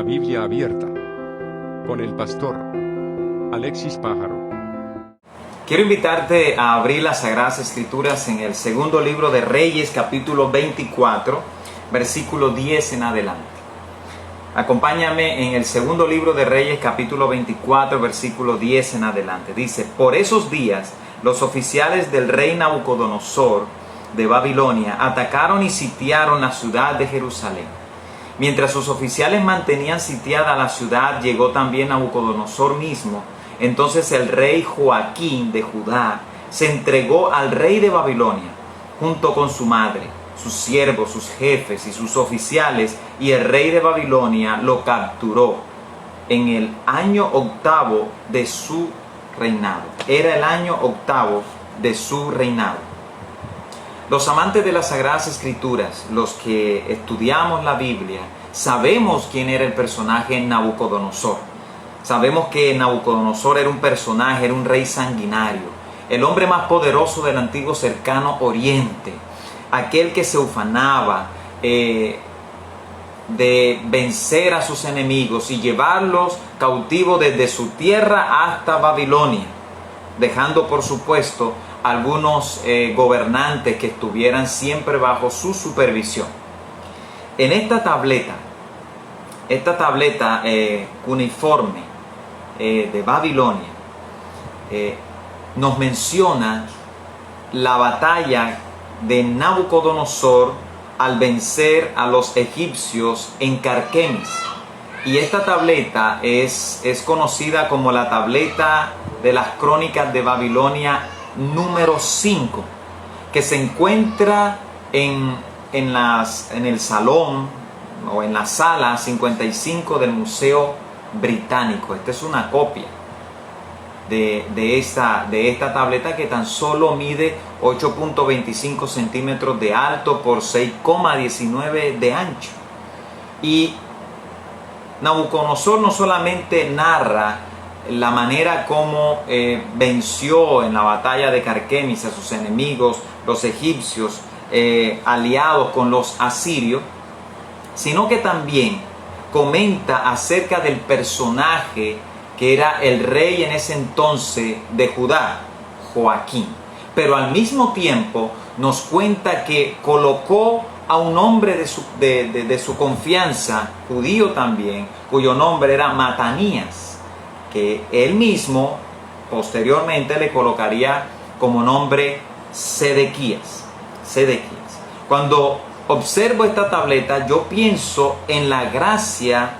La Biblia abierta, con el pastor Alexis Pájaro. Quiero invitarte a abrir las Sagradas Escrituras en el segundo libro de Reyes, capítulo 24, versículo 10 en adelante. Acompáñame en el segundo libro de Reyes, capítulo 24, versículo 10 en adelante. Dice: por esos días, los oficiales del rey Nabucodonosor de Babilonia atacaron y sitiaron la ciudad de Jerusalén. Mientras sus oficiales mantenían sitiada la ciudad, llegó también Nabucodonosor mismo. Entonces el rey Joaquín de Judá se entregó al rey de Babilonia, junto con su madre, sus siervos, sus jefes y sus oficiales, y el rey de Babilonia lo capturó en el año octavo de su reinado. Era el año octavo de su reinado. Los amantes de las Sagradas Escrituras, los que estudiamos la Biblia, sabemos quién era el personaje Nabucodonosor. Sabemos que Nabucodonosor era un personaje, era un rey sanguinario, el hombre más poderoso del antiguo cercano oriente, aquel que se ufanaba de vencer a sus enemigos y llevarlos cautivos desde su tierra hasta Babilonia, dejando por supuesto algunos gobernantes que estuvieran siempre bajo su supervisión. En esta tableta cuneiforme de Babilonia nos menciona la batalla de Nabucodonosor al vencer a los egipcios en Carquemis. Y esta tableta es conocida como la tableta de las crónicas de Babilonia número 5, que se encuentra en el salón o en la sala 55 del Museo Británico. Esta es una copia de esta tableta, que tan solo mide 8.25 centímetros de alto por 6,19 de ancho. Y Nabucodonosor no solamente narra la manera como venció en la batalla de Carquemis a sus enemigos, los egipcios, aliados con los asirios, sino que también comenta acerca del personaje que era el rey en ese entonces de Judá, Joaquín. Pero al mismo tiempo nos cuenta que colocó a un hombre de su confianza, judío también, cuyo nombre era Matanías, que él mismo posteriormente le colocaría como nombre Sedequías. Cuando observo esta tableta, yo pienso en la gracia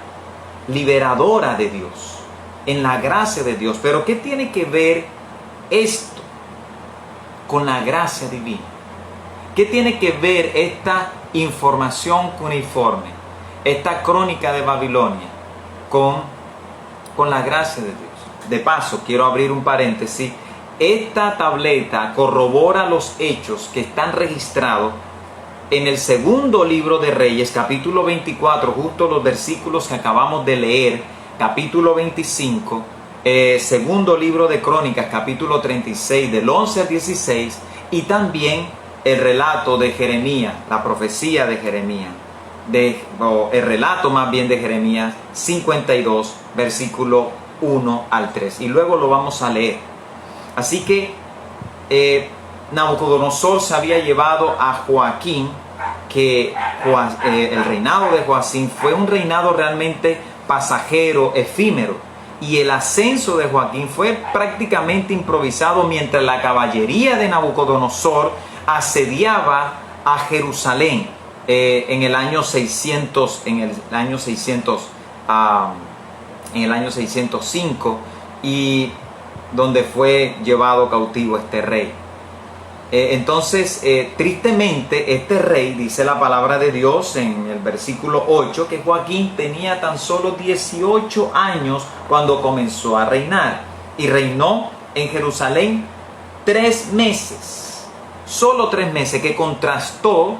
liberadora de Dios, en la gracia de Dios. Pero ¿qué tiene que ver esto con la gracia divina? ¿Qué tiene que ver esta información cuneiforme, esta crónica de Babilonia, con la gracia de Dios? De paso, quiero abrir un paréntesis. Esta tableta corrobora los hechos que están registrados en el segundo libro de Reyes, capítulo 24, justo los versículos que acabamos de leer, capítulo 25, segundo libro de Crónicas, capítulo 36, del 11 al 16, y también el relato de Jeremías, la profecía de Jeremías, el relato más bien de Jeremías 52, versículo 1 al 3, y luego lo vamos a leer. Así que Nabucodonosor se había llevado a Joaquín, que el reinado de Joaquín fue un reinado realmente pasajero, efímero, y el ascenso de Joaquín fue prácticamente improvisado mientras la caballería de Nabucodonosor asediaba a Jerusalén en el año 605, y donde fue llevado cautivo este rey. Entonces, tristemente, este rey, dice la palabra de Dios en el versículo 8, que Joaquín tenía tan solo 18 años cuando comenzó a reinar, y reinó en Jerusalén 3 meses, solo 3 meses, que contrastaba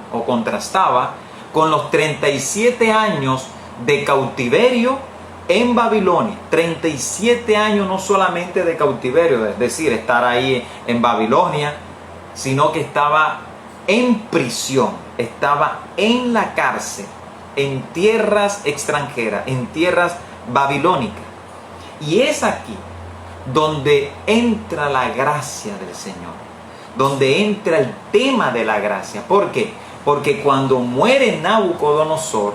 con los 37 años de cautiverio en Babilonia. 37 años no solamente de cautiverio, es decir, estar ahí en Babilonia, sino que estaba en prisión, estaba en la cárcel en tierras extranjeras, en tierras babilónicas. Y es aquí donde entra la gracia del Señor, donde entra el tema de la gracia. ¿Por qué? Porque cuando muere Nabucodonosor,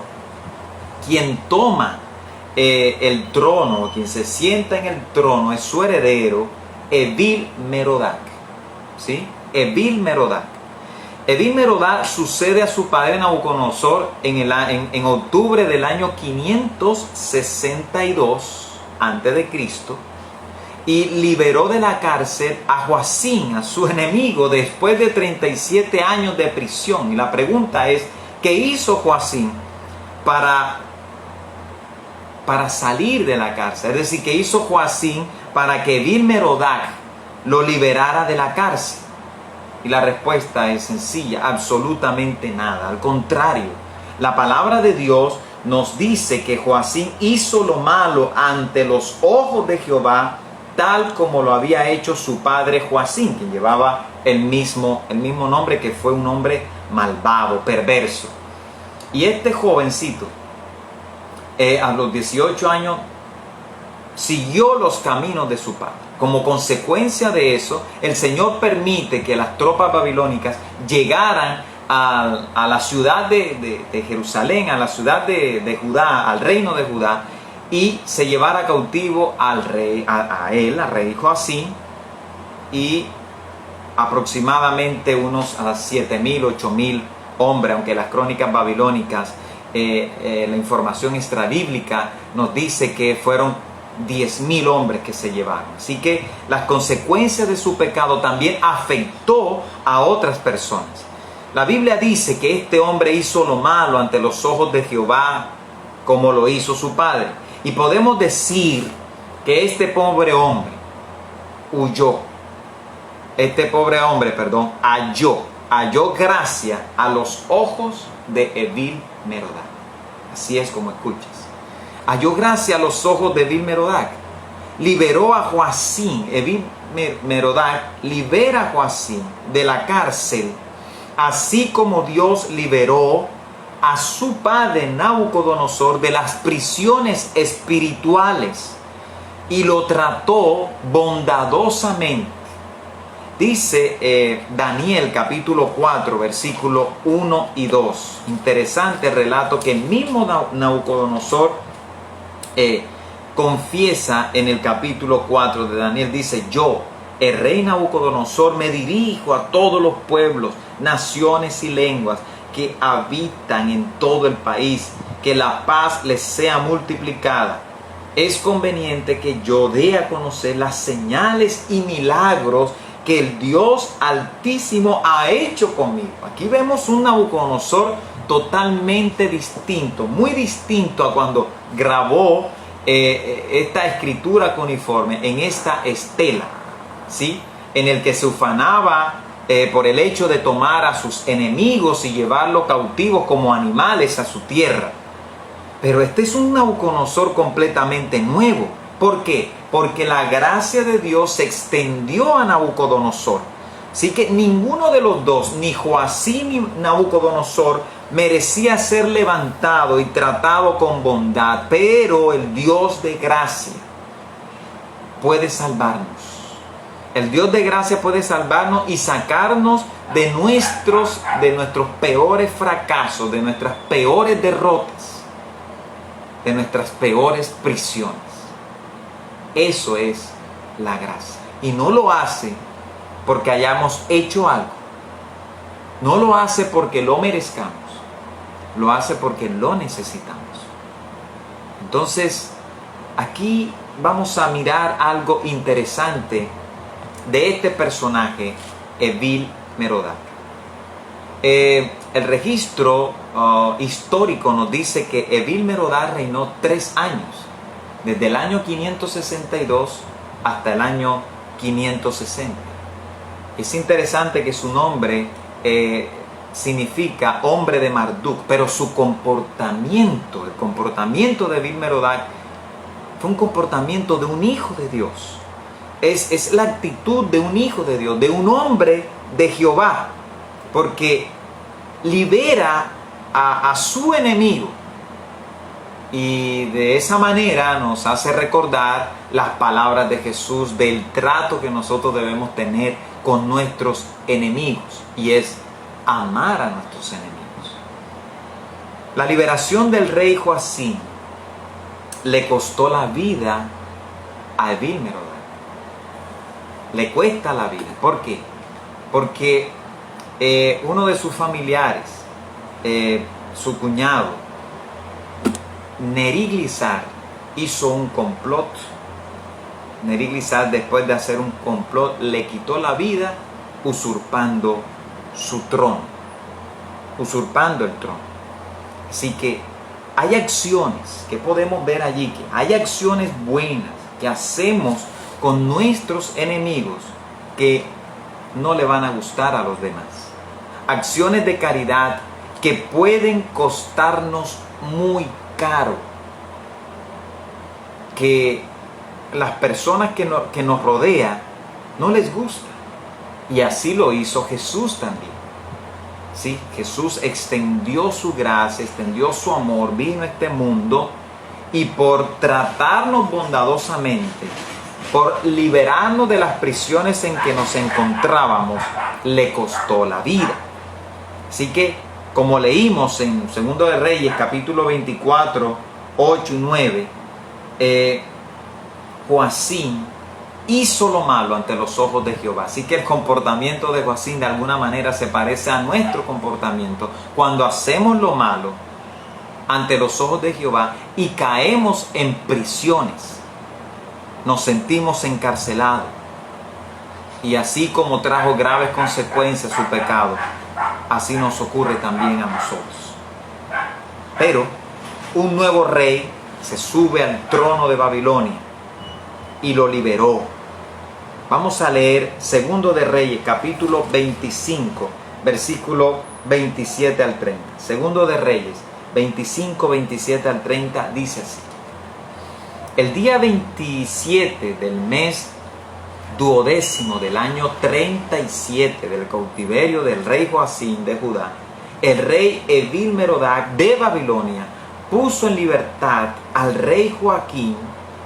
quien toma el trono, quien se sienta en el trono, es su heredero, Evil Merodach. ¿Sí? Evil Merodach. Evil Merodach sucede a su padre Nabucodonosor en octubre del año 562 a.C. y liberó de la cárcel a Joacim, a su enemigo, después de 37 años de prisión. Y la pregunta es, ¿qué hizo Joacim para salir de la cárcel? Es decir, ¿qué hizo Joacim para que Evil Merodach lo liberara de la cárcel? Y la respuesta es sencilla, absolutamente nada. Al contrario, la palabra de Dios nos dice que Joacim hizo lo malo ante los ojos de Jehová, tal como lo había hecho su padre Joacim, quien llevaba el mismo nombre, que fue un hombre malvado, perverso. Y este jovencito, a los 18 años, siguió los caminos de su padre. Como consecuencia de eso, el Señor permite que las tropas babilónicas llegaran a la ciudad de Jerusalén, a la ciudad de Judá, al reino de Judá, y se llevara cautivo al rey Joacim, y aproximadamente unos 7.000, 8.000 hombres, aunque las crónicas babilónicas, la información extrabíblica nos dice que fueron 10.000 hombres que se llevaron. Así que las consecuencias de su pecado también afectó a otras personas. La Biblia dice que este hombre hizo lo malo ante los ojos de Jehová, como lo hizo su padre. Y podemos decir que este pobre hombre halló gracia a los ojos de Evil Merodach. Así es como escuchas. Halló gracia a los ojos de Evil Merodach. Liberó a Joacim. Evil Merodach libera a Joacim de la cárcel, así como Dios liberó a su padre Nabucodonosor de las prisiones espirituales, y lo trató bondadosamente. Dice Daniel capítulo 4 versículo 1 y 2. Interesante relato que el mismo Nabucodonosor confiesa en el capítulo 4 de Daniel. Dice: yo, el rey Nabucodonosor, me dirijo a todos los pueblos, naciones y lenguas que habitan en todo el país, que la paz les sea multiplicada. Es conveniente que yo dé a conocer las señales y milagros que el Dios Altísimo ha hecho conmigo. Aquí vemos un Nabucodonosor totalmente distinto, muy distinto a cuando grabó esta escritura cuneiforme en esta estela, ¿sí? En el que se ufanaba por el hecho de tomar a sus enemigos y llevarlos cautivos como animales a su tierra. Pero este es un Nabucodonosor completamente nuevo. ¿Por qué? Porque la gracia de Dios se extendió a Nabucodonosor. Así que ninguno de los dos, ni Joacim ni Nabucodonosor, merecía ser levantado y tratado con bondad. Pero el Dios de gracia puede salvarnos. El Dios de gracia puede salvarnos y sacarnos de nuestros peores fracasos, de nuestras peores derrotas, de nuestras peores prisiones. Eso es la gracia. Y no lo hace porque hayamos hecho algo. No lo hace porque lo merezcamos. Lo hace porque lo necesitamos. Entonces, aquí vamos a mirar algo interesante de este personaje, Evil Merodach. El registro histórico nos dice que Evil Merodach reinó 3 años, desde el año 562 hasta el año 560. Es interesante que su nombre significa hombre de Marduk, pero su comportamiento, el comportamiento de Evil Merodach, fue un comportamiento de un hijo de Dios. Es la actitud de un hijo de Dios, de un hombre de Jehová, porque libera a su enemigo, Y de esa manera nos hace recordar las palabras de Jesús del trato que nosotros debemos tener con nuestros enemigos, y es amar a nuestros enemigos. La liberación del rey Joacim le costó la vida a Evil-Merodach. Le cuesta la vida. ¿Por qué? Porque uno de sus familiares, su cuñado, Neriglissar, hizo un complot. Neriglissar, después de hacer un complot, le quitó la vida usurpando su trono, usurpando el trono. Así que hay acciones que podemos ver allí, que hay acciones buenas que hacemos con nuestros enemigos que no le van a gustar a los demás. Acciones de caridad que pueden costarnos muy caro, que las personas que nos rodean no les gusta. Y así lo hizo Jesús también. ¿Sí? Jesús extendió su gracia, extendió su amor, vino a este mundo, y por tratarnos bondadosamente, por liberarnos de las prisiones en que nos encontrábamos, le costó la vida. Así que, como leímos en 2 de Reyes, capítulo 24, 8 y 9, Joacim hizo lo malo ante los ojos de Jehová. Así que el comportamiento de Joacim de alguna manera se parece a nuestro comportamiento cuando hacemos lo malo ante los ojos de Jehová y caemos en prisiones. Nos sentimos encarcelados. Y así como trajo graves consecuencias su pecado, así nos ocurre también a nosotros. Pero un nuevo rey se sube al trono de Babilonia y lo liberó. Vamos a leer 2 de Reyes, capítulo 25, versículo 27 al 30. 2 de Reyes, 25, 27 al 30, dice así. El día 27 del mes 12º del año 37 del cautiverio del rey Joacim de Judá, el rey Evil-Merodach de Babilonia puso en libertad al rey Joacim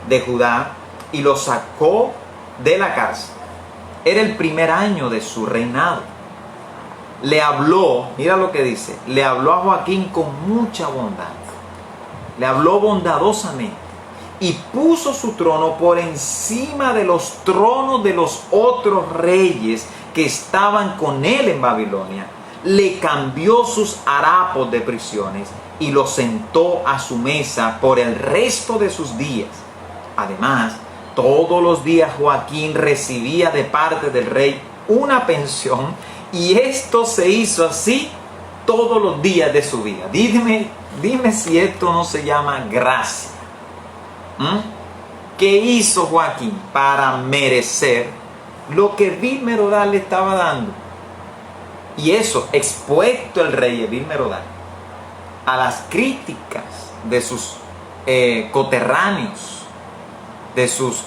de Judá y lo sacó de la cárcel. Era el primer año de su reinado. Le habló, mira lo que dice, le habló a Joacim con mucha bondad. Le habló bondadosamente y puso su trono por encima de los tronos de los otros reyes que estaban con él en Babilonia. Le cambió sus harapos de prisiones y lo sentó a su mesa por el resto de sus días. Además, todos los días Joacim recibía de parte del rey una pensión, y esto se hizo así todos los días de su vida. Dime si esto no se llama gracia. ¿Qué hizo Joacim para merecer lo que Evil-Merodach le estaba dando? Y eso, expuesto el rey Evil-Merodach a las críticas de sus coterráneos, de sus,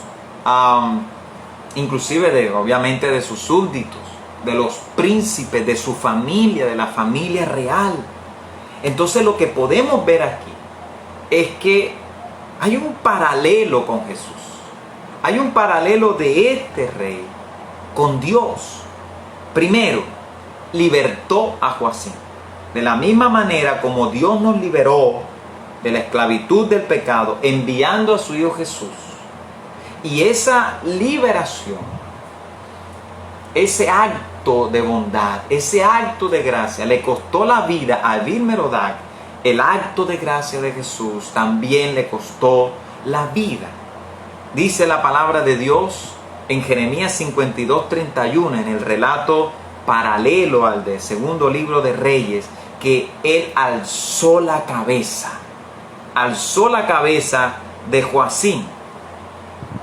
inclusive obviamente de sus súbditos, de los príncipes, de su familia, de la familia real. Entonces lo que podemos ver aquí es que hay un paralelo con Jesús. Hay un paralelo de este rey con Dios. Primero, libertó a Joacim. De la misma manera como Dios nos liberó de la esclavitud del pecado, enviando a su Hijo Jesús. Y esa liberación, ese acto de bondad, ese acto de gracia, le costó la vida a Evil-Merodach. El acto de gracia de Jesús también le costó la vida. Dice la palabra de Dios en Jeremías 52:31, en el relato paralelo al del segundo libro de Reyes, que él alzó la cabeza de Joacim.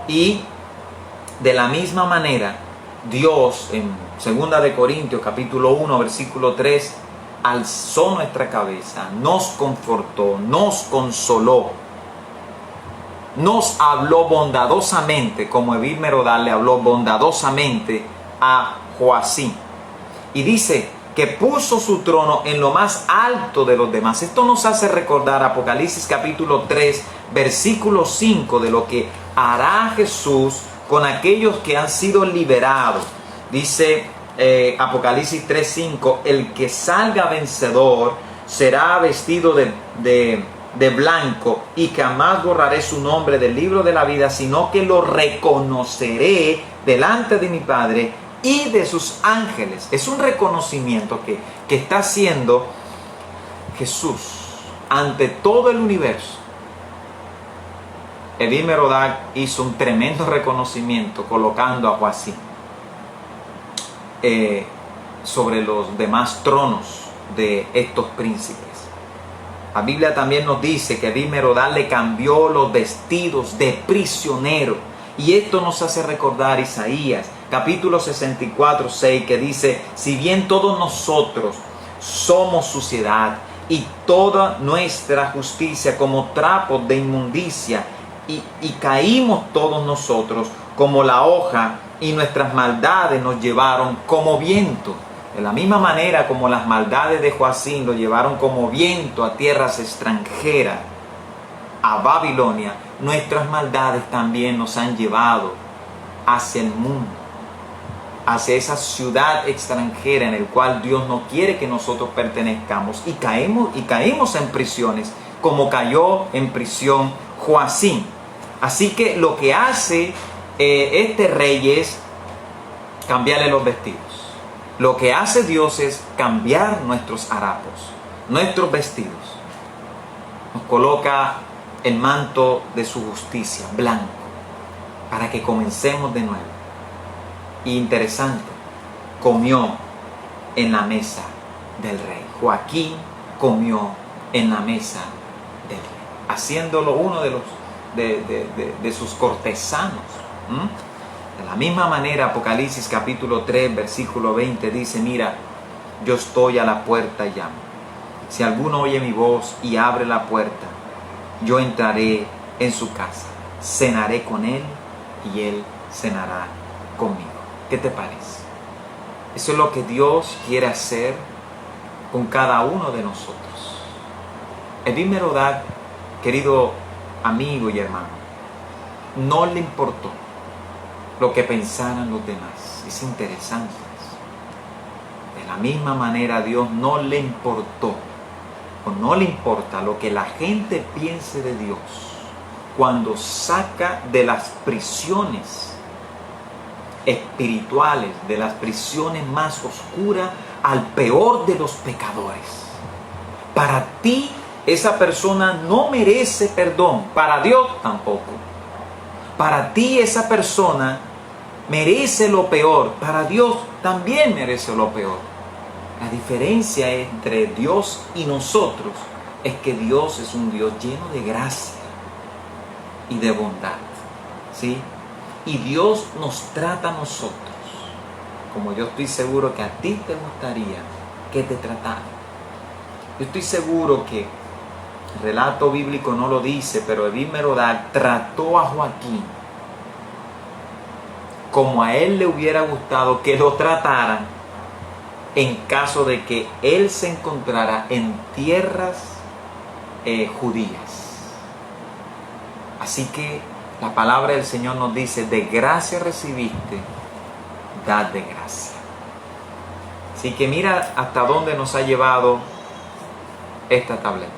Y de la misma manera, Dios en 2 de Corintios capítulo 1 versículo 3 alzó nuestra cabeza, nos confortó, nos consoló, nos habló bondadosamente, como Evil-Merodach le habló bondadosamente a Joacim. Y dice que puso su trono en lo más alto de los demás. Esto nos hace recordar Apocalipsis capítulo 3, versículo 5, de lo que hará Jesús con aquellos que han sido liberados. Dice Apocalipsis 3, 5, el que salga vencedor será vestido de blanco, y jamás borraré su nombre del libro de la vida, sino que lo reconoceré delante de mi Padre y de sus ángeles. Es un reconocimiento que está haciendo Jesús ante todo el universo. Edith Merodach hizo un tremendo reconocimiento colocando a Joacim sobre los demás tronos de estos príncipes. La Biblia también nos dice que Edith Merodach le cambió los vestidos de prisionero. Y esto nos hace recordar Isaías capítulo 64, 6, que dice: si bien todos nosotros somos suciedad y toda nuestra justicia como trapos de inmundicia, y caímos todos nosotros como la hoja, y nuestras maldades nos llevaron como viento. De la misma manera como las maldades de Joacim lo llevaron como viento a tierras extranjeras, a Babilonia, nuestras maldades también nos han llevado hacia el mundo, hacia esa ciudad extranjera en el cual Dios no quiere que nosotros pertenezcamos, y caemos en prisiones como cayó en prisión Joacim. Así que lo que hace este rey es cambiarle los vestidos. Lo que hace Dios es cambiar nuestros harapos, nuestros vestidos. Nos coloca el manto de su justicia, blanco, para que comencemos de nuevo. Y interesante, comió en la mesa del rey. Joaquín comió en la mesa del rey, haciéndolo uno de sus cortesanos. De la misma manera, Apocalipsis capítulo 3, versículo 20 dice: mira, yo estoy a la puerta y llamo. Si alguno oye mi voz y abre la puerta, yo entraré en su casa, cenaré con él y él cenará conmigo. ¿Qué te parece? Eso es lo que Dios quiere hacer con cada uno de nosotros. Edith Merodach, querido amigo y hermano, no le importó lo que pensaran los demás. Es interesante. De la misma manera, a Dios no le importó, o no le importa lo que la gente piense de Dios cuando saca de las prisiones espirituales, de las prisiones más oscuras, al peor de los pecadores. Para ti, esa persona no merece perdón. Para Dios tampoco. Para ti, esa persona merece lo peor. Para Dios también merece lo peor. La diferencia entre Dios y nosotros es que Dios es un Dios lleno de gracia y de bondad, ¿sí? Y Dios nos trata a nosotros como yo estoy seguro que a ti te gustaría que te trataran. Yo estoy seguro que el relato bíblico no lo dice, pero Edith Merodach trató a Joaquín como a él le hubiera gustado que lo trataran en caso de que él se encontrara en tierras judías. Así que la palabra del Señor nos dice: de gracia recibiste, dad de gracia. Así que mira hasta dónde nos ha llevado esta tableta,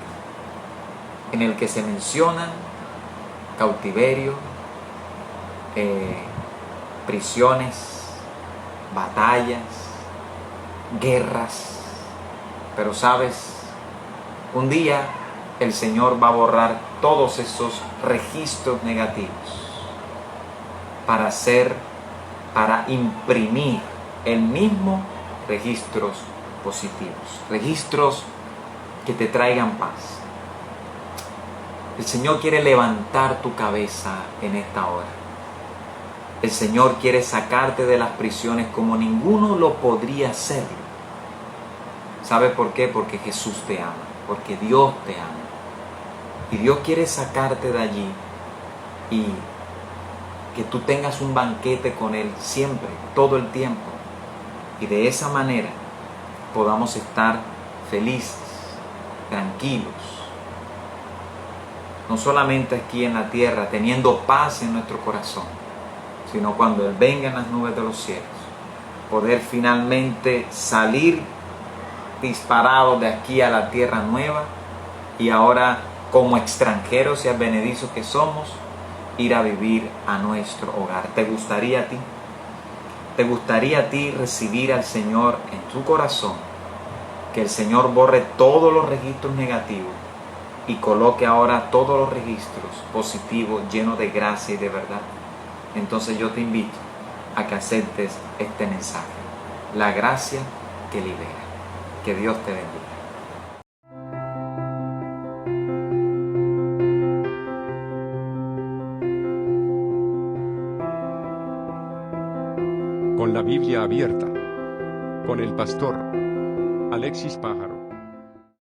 en el que se mencionan cautiverio, prisiones, batallas, guerras. Pero sabes, un día el Señor va a borrar todos esos registros negativos para imprimir el mismo registros positivos, registros que te traigan paz. El Señor quiere levantar tu cabeza en esta hora. El Señor quiere sacarte de las prisiones como ninguno lo podría hacerlo. ¿Sabe por qué? Porque Jesús te ama, porque Dios te ama. Y Dios quiere sacarte de allí y que tú tengas un banquete con Él siempre, todo el tiempo. Y de esa manera podamos estar felices, tranquilos. No solamente aquí en la tierra, teniendo paz en nuestro corazón, sino cuando Él venga en las nubes de los cielos, poder finalmente salir disparados de aquí a la tierra nueva y ahora como extranjeros y advenedizos que somos, ir a vivir a nuestro hogar. ¿Te gustaría a ti? ¿Te gustaría a ti recibir al Señor en tu corazón? Que el Señor borre todos los registros negativos y coloque ahora todos los registros positivos llenos de gracia y de verdad. Entonces yo te invito a que aceptes este mensaje. La gracia que libera. Que Dios te bendiga. Con la Biblia abierta. Con el pastor Alexis Pájaro.